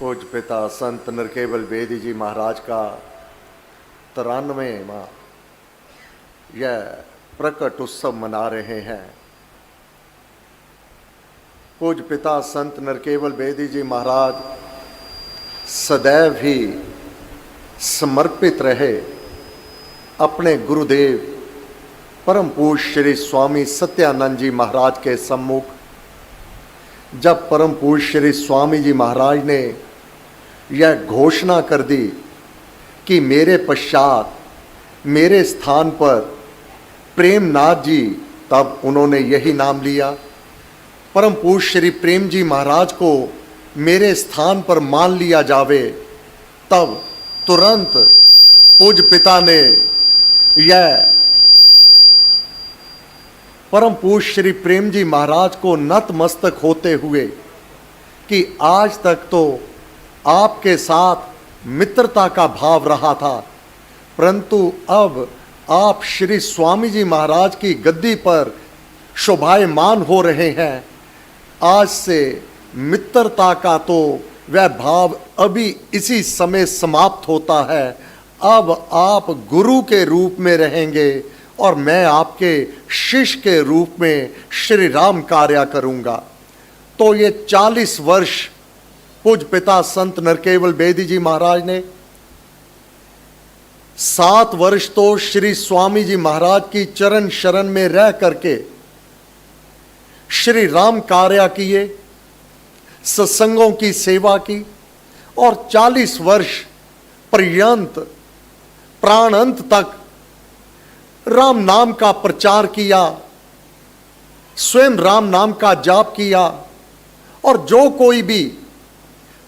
पूज्य पिता संत नरकेवल बेदी जी महाराज का 93वां यह प्रकट उत्सव मना रहे हैं। पूज्य पिता संत नरकेवल बेदी जी महाराज सदैव ही समर्पित रहे अपने गुरुदेव परम पूज्य श्री स्वामी सत्यानंद जी महाराज के सम्मुख। जब परम पूज्य श्री स्वामी जी महाराज ने यह घोषणा कर दी कि मेरे पश्चात मेरे स्थान पर प्रेमनाथ जी, तब उन्होंने यही नाम लिया। परम पूज्य श्री प्रेम जी महाराज को मेरे स्थान पर मान लिया जावे, तब तुरंत पूज्य पिता ने यह परम पूज्य श्री प्रेम जी महाराज को नतमस्तक होते हुए कि आज तक तो आपके साथ मित्रता का भाव रहा था, परंतु अब आप श्री स्वामी जी महाराज की गद्दी पर शोभायमान हो रहे हैं। आज से मित्रता का तो वह भाव अभी इसी समय समाप्त होता है। अब आप गुरु के रूप में रहेंगे और मैं आपके शिष्य के रूप में श्री राम कार्य करूंगा। तो ये 40 वर्ष पूज्य पिता संत नरकेवल बेदी जी महाराज ने, 7 वर्ष तो श्री स्वामी जी महाराज की चरण शरण में रह करके श्री राम कार्य किए, सत्संगों की सेवा की और 40 वर्ष पर्यंत प्राण अंत तक राम नाम का प्रचार किया, स्वयं राम नाम का जाप किया। और जो कोई भी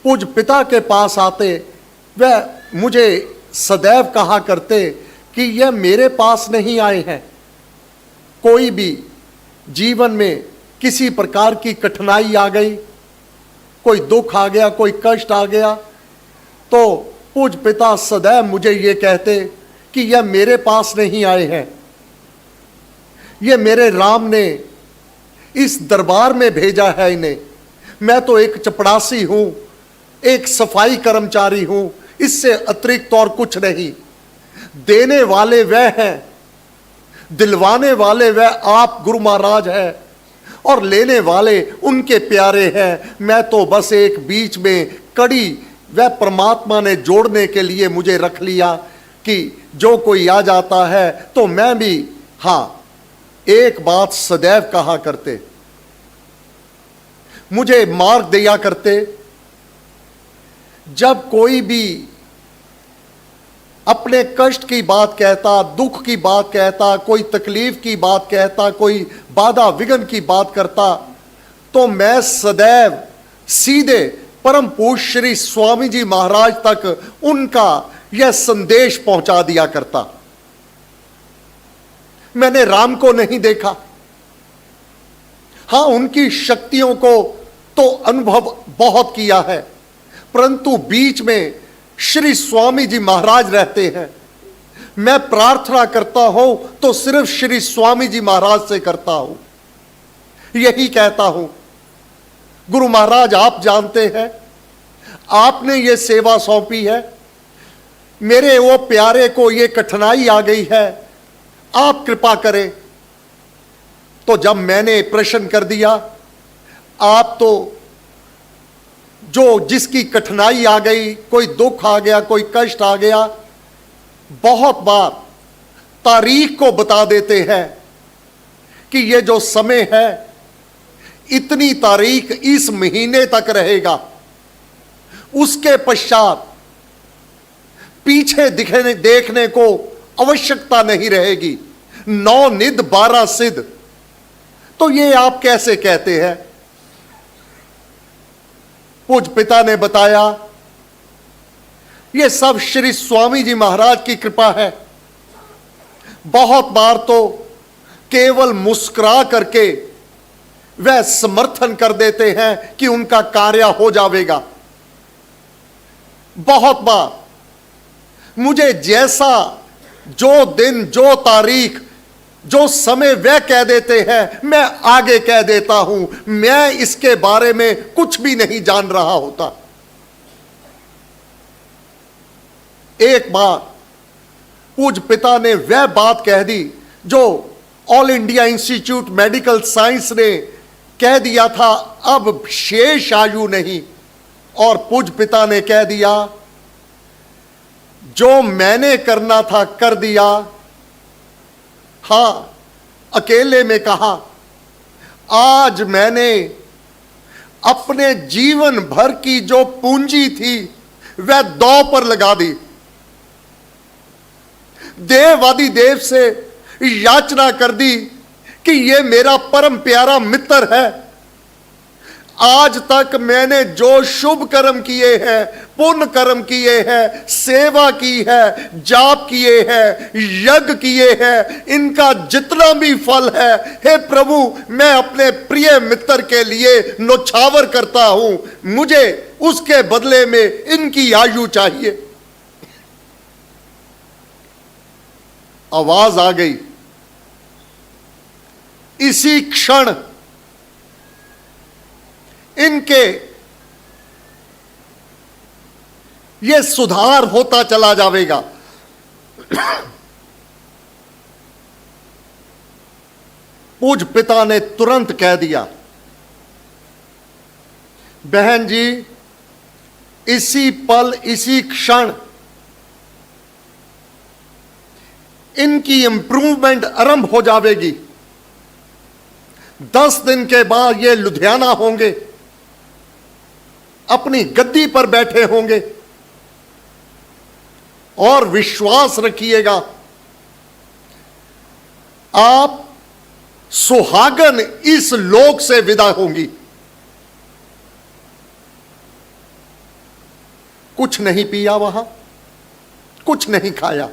पूज्य पिता के पास आते वह मुझे सदैव कहा करते कि यह मेरे पास नहीं आए हैं। कोई भी जीवन में किसी प्रकार की कठिनाई आ गई, कोई दुख आ गया, कोई कष्ट आ गया, तो पूज्य पिता सदैव मुझे ये कहते कि यह मेरे पास नहीं आए हैं, यह मेरे राम ने इस दरबार में भेजा है इन्हें। मैं तो एक चपड़ासी हूं, एक सफाई कर्मचारी हूं, इससे अतिरिक्त और कुछ नहीं। देने वाले वह हैं, दिलवाने वाले वह आप गुरु महाराज हैं और लेने वाले उनके प्यारे हैं। मैं तो बस एक बीच में कड़ी वह परमात्मा ने जोड़ने के लिए मुझे रख लिया कि जो कोई आ जाता है तो मैं भी, हाँ, एक बात सदैव कहा करते, मुझे मार्ग दिया करते। जब कोई भी अपने कष्ट की बात कहता, दुख की बात कहता, कोई तकलीफ की बात कहता, कोई बाधा विघ्न की बात करता, तो मैं सदैव सीधे परम पूज्य श्री स्वामी जी महाराज तक उनका यह संदेश पहुंचा दिया करता। मैंने राम को नहीं देखा, हां उनकी शक्तियों को तो अनुभव बहुत किया है, परंतु बीच में श्री स्वामी जी महाराज रहते हैं। मैं प्रार्थना करता हूं तो सिर्फ श्री स्वामी जी महाराज से करता हूं, यही कहता हूं। गुरु महाराज आप जानते हैं, आपने ये सेवा सौंपी है, मेरे वो प्यारे को ये कठिनाई आ गई है, आप कृपा करें। तो जब मैंने प्रश्न कर दिया, आप तो जो जिसकी कठिनाई आ गई, कोई दुख आ गया, कोई कष्ट आ गया, बहुत बार तारीख को बता देते हैं कि ये जो समय है इतनी तारीख इस महीने तक रहेगा, उसके पश्चात पीछे देखने को आवश्यकता नहीं रहेगी। 9 निध 12 सिद्ध। तो ये आप कैसे कहते हैं? पूज्य पिता ने बताया ये सब श्री स्वामी जी महाराज की कृपा है। बहुत बार तो केवल मुस्कुरा करके वह समर्थन कर देते हैं कि उनका कार्य हो जाएगा। बहुत बार मुझे जैसा जो दिन, जो तारीख, जो समय वह कह देते हैं, मैं आगे कह देता हूं। मैं इसके बारे में कुछ भी नहीं जान रहा होता। एक बार पूज्य पिता ने वह बात कह दी जो all India institute medical science ने कह दिया था, अब शेष आयु नहीं। और पूज्य पिता ने कह दिया, जो मैंने करना था कर दिया। हां, अकेले में कहा, आज मैंने अपने जीवन भर की जो पूंजी थी वह दांव पर लगा दी। देववादी देव से याचना कर दी कि यह मेरा परम प्यारा मित्र है। आज तक मैंने जो शुभ कर्म किए हैं, पुण्य कर्म किए हैं, सेवा की है, जाप किए हैं, यज्ञ किए हैं, इनका जितना भी फल है, हे प्रभु, मैं अपने प्रिय मित्र के लिए न्योछावर करता हूं। मुझे उसके बदले में इनकी आयु चाहिए। आवाज आ गई। इसी क्षण इनके ये सुधार होता चला जाएगा। पूज्य पिता ने तुरंत कह दिया, बहन जी, इसी पल इसी क्षण इनकी इंप्रूवमेंट आरंभ हो जाएगी। 10 दिन के बाद ये लुधियाना होंगे, अपनी गद्दी पर बैठे होंगे। और विश्वास रखिएगा, आप सुहागन इस लोक से विदा होंगी। कुछ नहीं पिया वहां, कुछ नहीं खाया।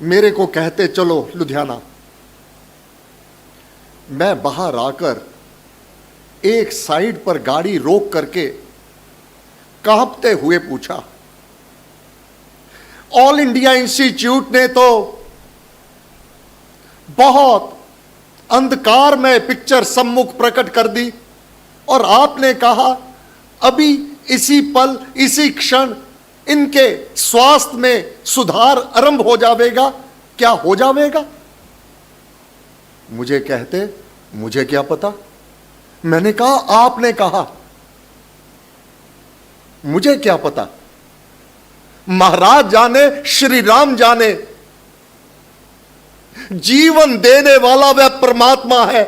मेरे को कहते चलो लुधियाना। मैं बाहर आकर एक साइड पर गाड़ी रोक करके कांपते हुए पूछा, ऑल इंडिया इंस्टीट्यूट ने तो बहुत अंधकार में पिक्चर सम्मुख प्रकट कर दी और आपने कहा अभी इसी पल इसी क्षण इनके स्वास्थ्य में सुधार आरंभ हो जाएगा। क्या हो जाएगा? मुझे कहते, मुझे क्या पता। मैंने कहा, आपने कहा, मुझे क्या पता। महाराज जाने, श्री राम जाने। जीवन देने वाला वह परमात्मा है।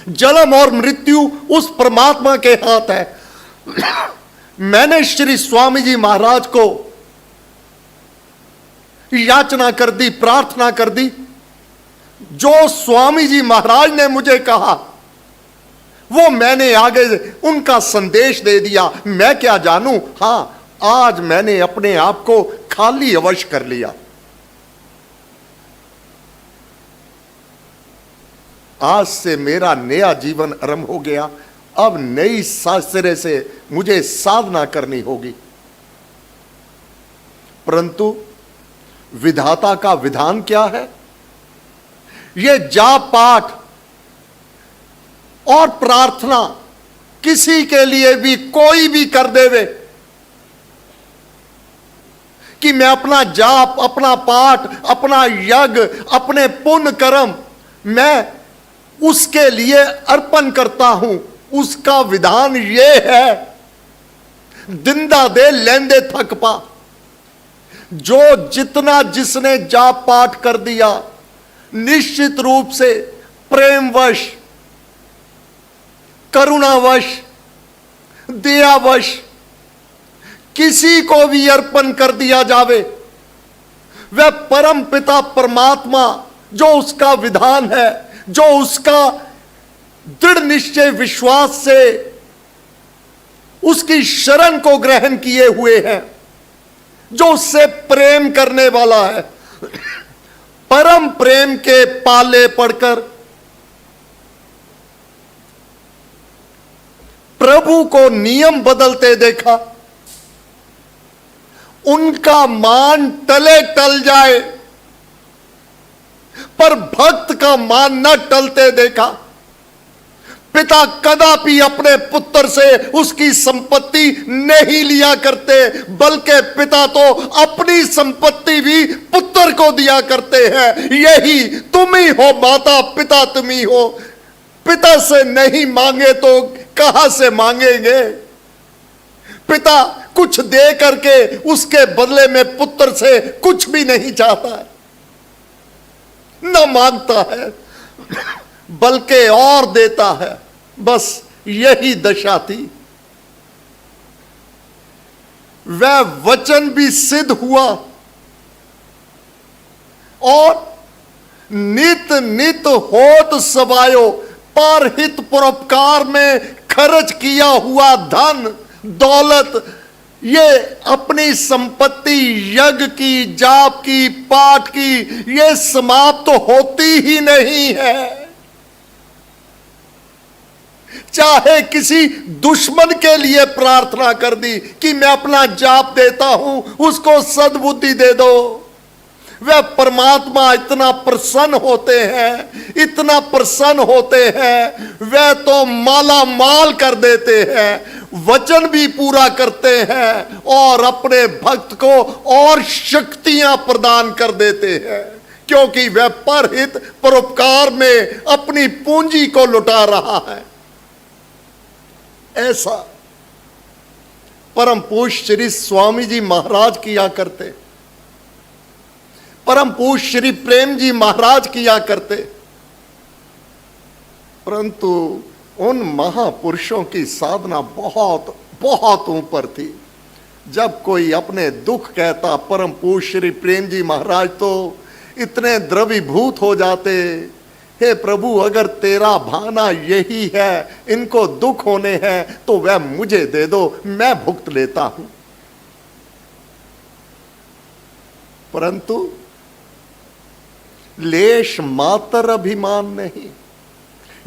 जन्म और मृत्यु उस परमात्मा के हाथ है। मैंने श्री स्वामी जी महाराज को याचना कर दी, प्रार्थना कर दी। जो स्वामी जी महाराज ने मुझे कहा वो मैंने आगे उनका संदेश दे दिया। मैं क्या जानूं। हां, आज मैंने अपने आप को खाली अवश्य कर लिया। आज से मेरा नया जीवन आरंभ हो गया। अब नई सिरे से मुझे साधना करनी होगी। परंतु विधाता का विधान क्या है? यह जाप पाठ और प्रार्थना किसी के लिए भी कोई भी कर देवे कि मैं अपना जाप, अपना पाठ, अपना यज्ञ, अपने पुण्य कर्म मैं उसके लिए अर्पण करता हूं। उसका विधान यह है, दिंदा दे लेंदे थक पा। जो जितना जिसने जाप पाठ कर दिया, निश्चित रूप से प्रेमवश, करुणावश, दयावश किसी को भी अर्पण कर दिया जावे, वह परम पिता परमात्मा जो उसका विधान है, जो उसका दृढ़ निश्चय विश्वास से उसकी शरण को ग्रहण किए हुए हैं, जो उससे प्रेम करने वाला है, परम प्रेम के पाले पड़कर प्रभु को नियम बदलते देखा, उनका मान टले टल जाए पर भक्त का मान न टलते देखा। पिता कदापि अपने पुत्र से उसकी संपत्ति नहीं लिया करते, बल्कि पिता तो अपनी संपत्ति भी पुत्र को दिया करते हैं। यही तुम ही हो माता पिता, तुम ही हो। पिता से नहीं मांगे तो कहां से मांगेंगे? पिता कुछ दे करके उसके बदले में पुत्र से कुछ भी नहीं चाहता है, न मांगता है, बल्कि और देता है। बस यही दशा थी। वह वचन भी सिद्ध हुआ और नित नित होत सबायो परहित परोपकार में खर्च किया हुआ धन दौलत, ये अपनी संपत्ति यज्ञ की, जाप की, पाठ की, ये समाप्त तो होती ही नहीं है। चाहे किसी दुश्मन के लिए प्रार्थना कर दी कि मैं अपना जाप देता हूं, उसको सद्बुद्धि दे दो, वह परमात्मा इतना प्रसन्न होते हैं, इतना प्रसन्न होते हैं, वह तो माला माल कर देते हैं, वचन भी पूरा करते हैं और अपने भक्त को और शक्तियां प्रदान कर देते हैं, क्योंकि वह परहित परोपकार में अपनी पूंजी को लुटा रहा है। ऐसा परम पूज्य श्री स्वामी जी महाराज किया करते, परम पूज्य श्री प्रेम जी महाराज किया करते। परंतु उन महापुरुषों की साधना बहुत बहुत ऊपर थी। जब कोई अपने दुख कहता, परम पूज्य श्री प्रेम जी महाराज तो इतने द्रवीभूत हो जाते, हे प्रभु अगर तेरा भाना यही है, इनको दुख होने हैं तो वह मुझे दे दो, मैं भुगत लेता हूं। परंतु लेश मात्र अभिमान नहीं,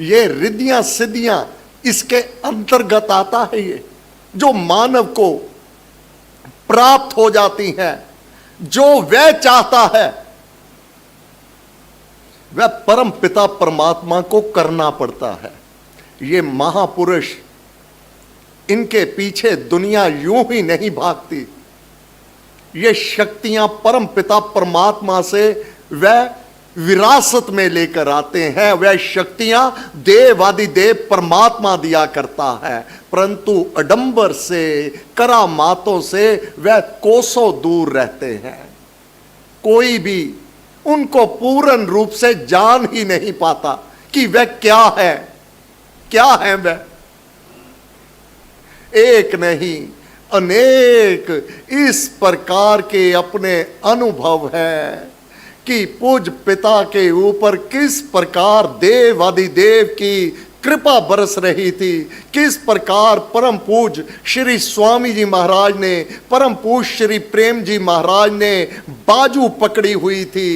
ये रिद्धियां सिद्धियां इसके अंतर्गत आता है। ये जो मानव को प्राप्त हो जाती हैं, जो वह चाहता है वह परम पिता परमात्मा को करना पड़ता है। ये महापुरुष, इनके पीछे दुनिया यूं ही नहीं भागती। ये शक्तियां परम पिता परमात्मा से वह विरासत में लेकर आते हैं। वह शक्तियां देवादिदेव परमात्मा दिया करता है, परंतु अडंबर से, करामातों से वह कोसों दूर रहते हैं। कोई भी उनको पूर्ण रूप से जान ही नहीं पाता कि वह क्या है, क्या है वह। एक नहीं अनेक इस प्रकार के अपने अनुभव हैं कि पूज्य पिता के ऊपर किस प्रकार देवादिदेव की कृपा बरस रही थी, किस प्रकार परम पूज्य श्री स्वामी जी महाराज ने, परम पूज्य श्री प्रेम जी महाराज ने बाजू पकड़ी हुई थी।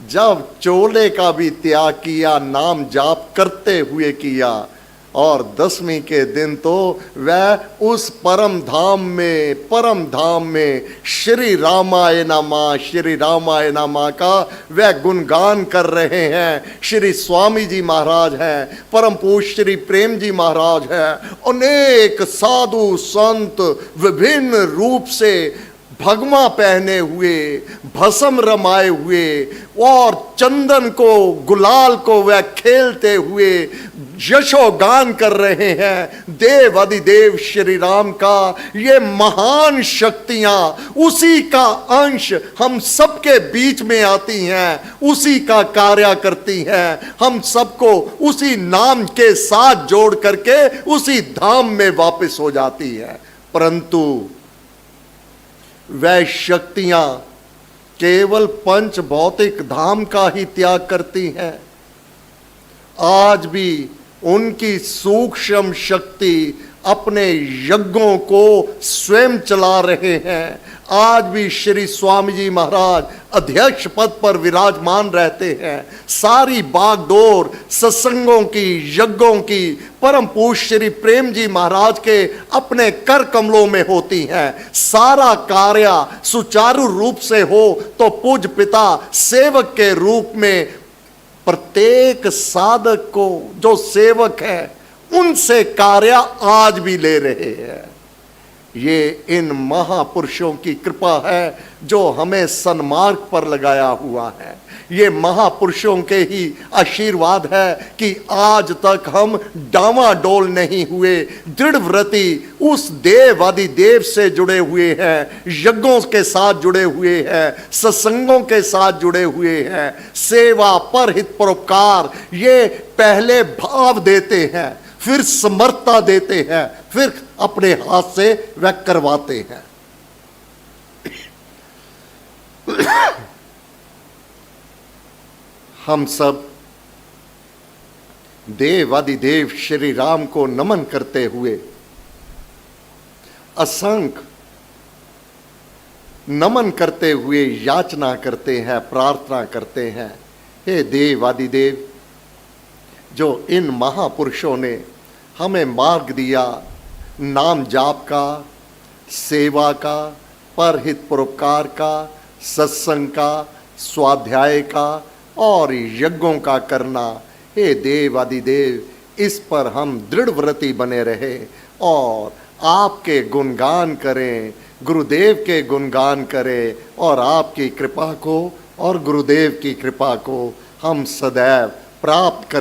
जब चोले का भी त्याग किया, नाम जाप करते हुए किया, और 10वीं के दिन तो वह उस परम धाम में श्री रामाय नमः, श्री रामाय नमः का वह गुणगान कर रहे हैं। श्री स्वामी जी महाराज हैं, परम पूज्य श्री प्रेम जी महाराज हैं, अनेक साधु संत विभिन्न रूप से भगवा पहने हुए, भस्म रमाए हुए और चंदन को, गुलाल को वह खेलते हुए यशोगान कर रहे हैं देव अधिदेव श्री राम का। ये महान शक्तियां उसी का अंश हम सबके बीच में आती हैं, उसी का कार्य करती हैं, हम सबको उसी नाम के साथ जोड़ करके उसी धाम में वापस हो जाती हैं। परंतु वह शक्तियां केवल पंच भौतिक धाम का ही त्याग करती हैं। आज भी उनकी सूक्ष्म शक्ति अपने यज्ञों को स्वयं चला रहे हैं। आज भी श्री स्वामी जी महाराज अध्यक्ष पद पर विराजमान रहते हैं। सारी बागडोर सत्संगों की, यज्ञों की परम पूज्य श्री प्रेम जी महाराज के अपने कर कमलों में होती हैं। सारा कार्य सुचारू रूप से हो तो पूज्य पिता सेवक के रूप में प्रत्येक साधक को, जो सेवक है, उनसे कार्य आज भी ले रहे हैं। ये इन महापुरुषों की कृपा है जो हमें सन्मार्ग पर लगाया हुआ है। ये महापुरुषों के ही आशीर्वाद है कि आज तक हम डामाडोल नहीं हुए, दृढ़व्रती उस देव आदि देव से जुड़े हुए हैं, यज्ञों के साथ जुड़े हुए हैं, सत्संगों के साथ जुड़े हुए हैं। सेवा परहित परोपकार ये पहले भाव देते हैं, फिर समर्थता देते हैं, फिर अपने हाथ से वह करवाते हैं। हम सब देवादिदेव श्री राम को नमन करते हुए असंख्य नमन करते हुए याचना करते हैं, प्रार्थना करते हैं, हे देवादिदेव, जो इन महापुरुषों ने हमें मार्ग दिया, नाम जाप का, सेवा का, परहित परोपकार का, सत्संग का, स्वाध्याय का और यज्ञों का करना, हे देव आदिदेव, इस पर हम दृढ़व्रती बने रहे और आपके गुणगान करें, गुरुदेव के गुणगान करें और आपकी कृपा को और गुरुदेव की कृपा को हम सदैव प्राप्त कर